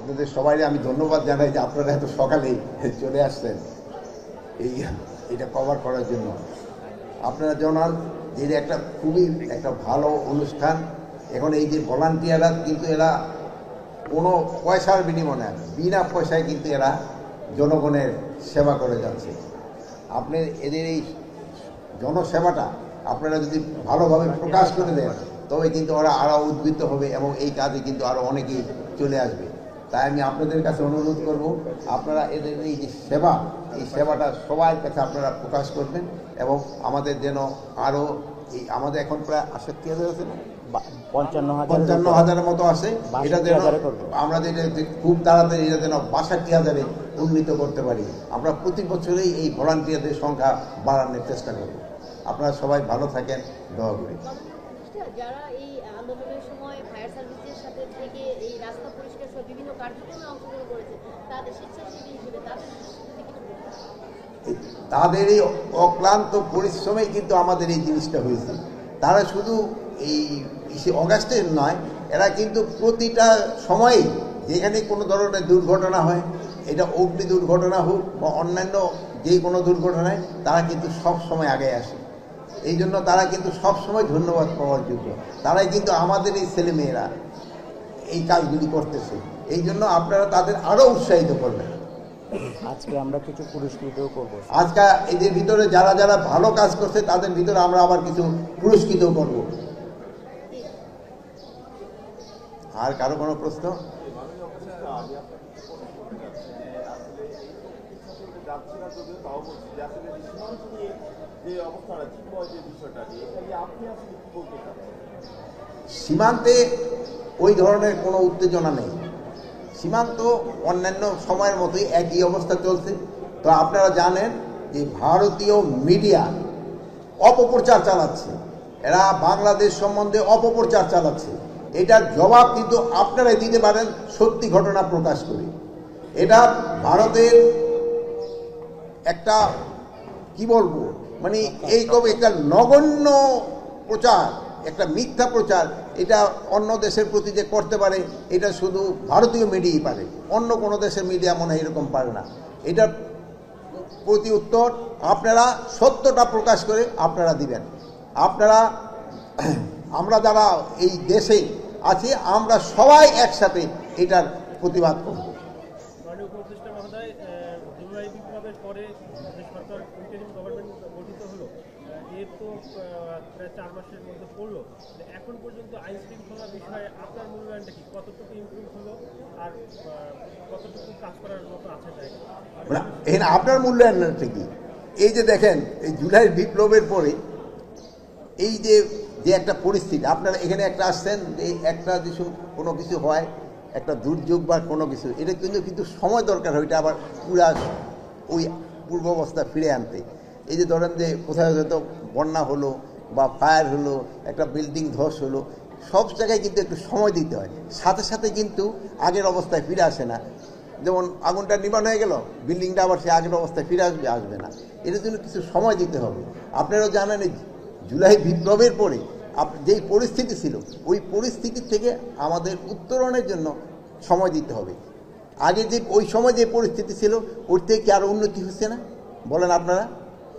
আপনাদের সবাই আমি ধন্যবাদ জানাই যে আপনারা এত সকালেই চলে আসছেন এইটা কভার করার জন্য। আপনারা জানান যে একটা খুবই একটা ভালো অনুষ্ঠান। এখন এই যে ভলান্টিয়াররা কিন্তু এরা কোনো পয়সার বিনিময় না, বিনা পয়সায় কিন্তু এরা জনগণের সেবা করে যাচ্ছে। আপনি এদের এই জনসেবাটা আপনারা যদি ভালোভাবে প্রকাশ করে দেন তবে কিন্তু ওরা আরও উদ্বুদ্ধ হবে এবং এই কাজে কিন্তু আরও অনেকেই চলে আসবে। তাই আমি আপনাদের কাছে অনুরোধ করব, আপনারা এদের এই যে সেবা, এই সেবাটা সবার কাছে আপনারা প্রকাশ করবেন এবং আমাদের যেন আরও এই আমাদের এখন প্রায় 68,000 আছে না, 55,000-এর মতো আছে। এটা যেন আমরা যেটা খুব তাড়াতাড়ি এটা যেন 62,000-এ উন্নীত করতে পারি। আমরা প্রতি বছরেই এই ভলান্টিয়ারদের সংখ্যা বাড়ানোর চেষ্টা করব। আপনারা সবাই ভালো থাকেন, দোয়া করি। যারা এই আন্দোলনের সময় ফায়ার সার্ভিসের সাথে থেকে এই রাস্তা পরিষ্কার সহ বিভিন্ন কার্যক্রমে অংশগ্রহণ করেছে, তাদের স্বেচ্ছাসেবী হিসেবে তাদের এই অক্লান্ত পরিশ্রমেই কিন্তু আমাদের এই জিনিসটা হয়েছে। তারা শুধু এই অগাস্টের নয়, এরা কিন্তু প্রতিটা সময়েই যেখানে কোনো ধরনের দুর্ঘটনা হয়, এটা অগ্নি দুর্ঘটনা হোক বা অন্যান্য যে কোনো দুর্ঘটনায়, তারা কিন্তু সব সময় আগে আসে। এই জন্য তারা কিন্তু সবসময় ধন্যবাদ পাওয়ার যোগ্য। তারাই কিন্তু আমাদের এই ছেলেমেয়েরা এই কাজগুলি করতেছে। এই জন্য আপনারা তাদের আরও উৎসাহিত করবেন। আজকে আমরা কিছু পুরস্কৃতও করব। আজকে এদের ভিতরে যারা যারা ভালো কাজ করছে তাদের ভিতরে আমরা আবার কিছু পুরস্কৃত করব। আর কারো কোনো প্রশ্ন? সীমান্তে ওই ধরনের কোনো উত্তেজনা নেই। সীমান্ত অন্যান্য সময়ের মতোই একই অবস্থা চলছে। তো আপনারা জানেন যে ভারতীয় মিডিয়া অপপ্রচার চালাচ্ছে, এরা বাংলাদেশ সম্বন্ধে অপপ্রচার চালাচ্ছে। এটার জবাব কিন্তু আপনারাই দিতে পারেন সত্যি ঘটনা প্রকাশ করে। এটা ভারতের একটা কি বলবো, মানে এই কবে একটা নগণ্য প্রচার, একটা মিথ্যা প্রচার, এটা অন্য দেশের প্রতি যে করতে পারে এটা শুধু ভারতীয় মিডিয়াই পারে, অন্য কোনো দেশের মিডিয়া মনে হয় এরকম পারে না। এটার প্রতি উত্তর আপনারা সত্যটা প্রকাশ করে আপনারা দিবেন। আপনারা আমরা যারা এই দেশে আছি আমরা সবাই একসাথে এটার প্রতিবাদ করব। পরে সরকার ইন্টারিম গভর্নমেন্ট গঠিত হলো, এর তো প্রায় 4 মাসের মধ্যে পড়লো। এখন পর্যন্ত আইন শৃঙ্খলা বিষয়ে আপনার মূল্যায়নটা কি? কতটুকু ইমপ্রুভ হলো আর কতটুকু কাজ করার মতো আছে জায়গা? আপনার মূল্যায়নটা কি? এই যে দেখেন এই জুলাই বিপ্লবের পরে এই যে যে একটা পরিস্থিতি, আপনারা এখানে একটা আসছেন যে একটা কিছু কোনো কিছু হয়, একটা দুর্যোগ বা কোনো কিছু, এটা কিন্তু সময় দরকার হয় এটা আবার পুরা ওই পূর্বাবস্থা ফিরে আনতে। এই যে ধরেন যে কোথাও হয়তো বন্যা হলো বা ফায়ার হলো, একটা বিল্ডিং ধস হলো, সব জায়গায় কিন্তু একটু সময় দিতে হয়। সাথে সাথে কিন্তু আগের অবস্থায় ফিরে আসে না। যেমন আগুনটা নিবান হয়ে গেল, বিল্ডিংটা আবার সে আগের অবস্থায় ফিরে আসবে না। এটার জন্য কিছু সময় দিতে হবে। আপনারাও জানেন জুলাই বিপ্লবের পরে যেই পরিস্থিতি ছিল ওই পরিস্থিতি থেকে আমাদের উত্তরণের জন্য সময় দিতে হবে। আগে যে ওই সময় যে পরিস্থিতি ছিল ওর থেকে কি আরও উন্নতি হচ্ছে না? বলেন আপনারা,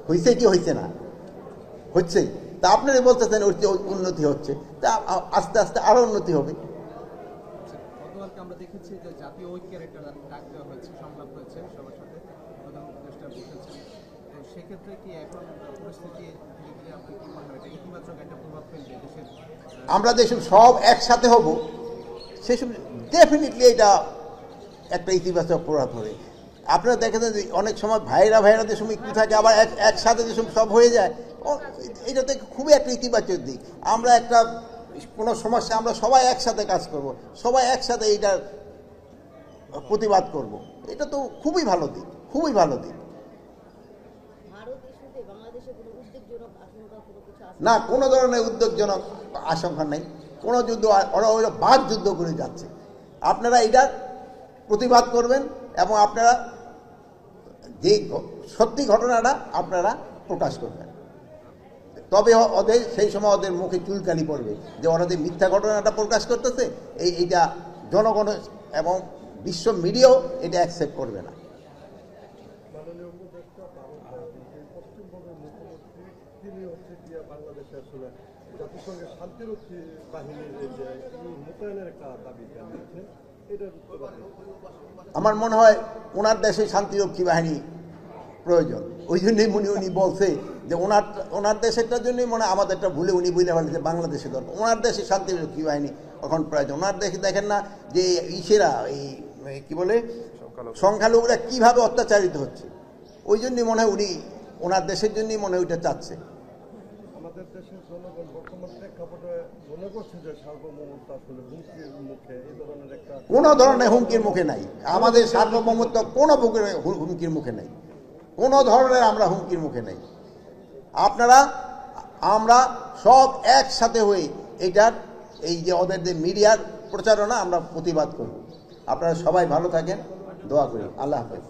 হয়েছে কি হয়েছে না? হচ্ছে। তা আপনারা বলতেছেন ওর চেয়ে উন্নতি হচ্ছে, তা আস্তে আস্তে আরও উন্নতি হবে। গতকালকে আমরা দেখেছি যে জাতীয় ঐক্যের একটা ডাক দেওয়া হয়েছে, সংলাপ হয়েছে সবার সাথে, প্রধান উপদেষ্টা বসেছেন। সেক্ষেত্রে কি এখন পরিস্থিতি আপনি কি মনে হয় এটা ইতিবাচক একটা প্রভাব ফেলবে দেশের? আমরা যেসব সব একসাথে হব সেসব ডেফিনেটলি এটা একটা ইতিবাচক প্রভাব পড়ে। আপনারা দেখেন যে অনেক সময় ভাইরা যে সময় একটু থাকে আবার একসাথে যে সব হয়ে যায়, এটা তো খুবই একটা ইতিবাচক দিক। আমরা একটা কোনো সমস্যা আমরা সবাই একসাথে কাজ করব, সবাই একসাথে এইটার প্রতিবাদ করব, এটা তো খুবই ভালো দিক, খুবই ভালো দিক। না, কোনো ধরনের উদ্বেগজনক আশঙ্কা নেই, কোনো যুদ্ধ, ওরা বাদ যুদ্ধ করে যাচ্ছে। আপনারা এটার প্রতিবাদ করবেন এবং আপনারা যে সত্যি ঘটনাটা আপনারা প্রকাশ করবেন। তবে ওদের সেই সময় ওদের মুখে চুলকানি পড়বে যে ওরা যে মিথ্যা ঘটনাটা প্রকাশ করতেছে এইটা জনগণ এবং বিশ্ব মিডিয়াও এটা অ্যাকসেপ্ট করবে না। মাননীয় উপদেষ্টা পশ্চিমবঙ্গের মুখ্যমন্ত্রী তিনি হচ্ছে গিয়ে বাংলাদেশে আসলে জাতিসংঘের শান্তিরক্ষী বাহিনীর যে মোতায়েনের একটা দাবি জানিয়েছেন, এটার উত্তর আমার মনে হয় ওনার দেশে শান্তিরক্ষী বাহিনী প্রয়োজন, ওই জন্যই উনি বলছে যে ওনার দেশেরটার জন্যই মনে হয় আমাদেরটা ভুলে উনি বুঝতে পারলেন যে বাংলাদেশে দরকার, ওনার দেশে শান্তিরক্ষী বাহিনী এখন প্রয়োজন। ওনার দেশে দেখেন না যে ইসেরা এই কি বলে সংখ্যালঘুরা কীভাবে অত্যাচারিত হচ্ছে, ওই জন্যই মনে হয় উনি ওনার দেশের জন্যই মনে হয় ওইটা চাচ্ছে। আমাদের দেশের জনগণ বর্তমান প্রেক্ষাপটে মনে করছে যে সার্বভৌমত্ব আসলে হুমকির মুখে, এই ধরনের একটা কোনো ধরনের হুমকির মুখে নাই, আমাদের সার্বভৌমত্ব কোনো হুমকির মুখে নাই, কোনো ধরনের আমরা হুমকির মুখে নেই। আমরা সব একসাথে হয়ে এটার এই যে ওদের যে মিডিয়ার প্রচারণা আমরা প্রতিবাদ করব। আপনারা সবাই ভালো থাকেন, দোয়া করি। আল্লাহ হাফেজ।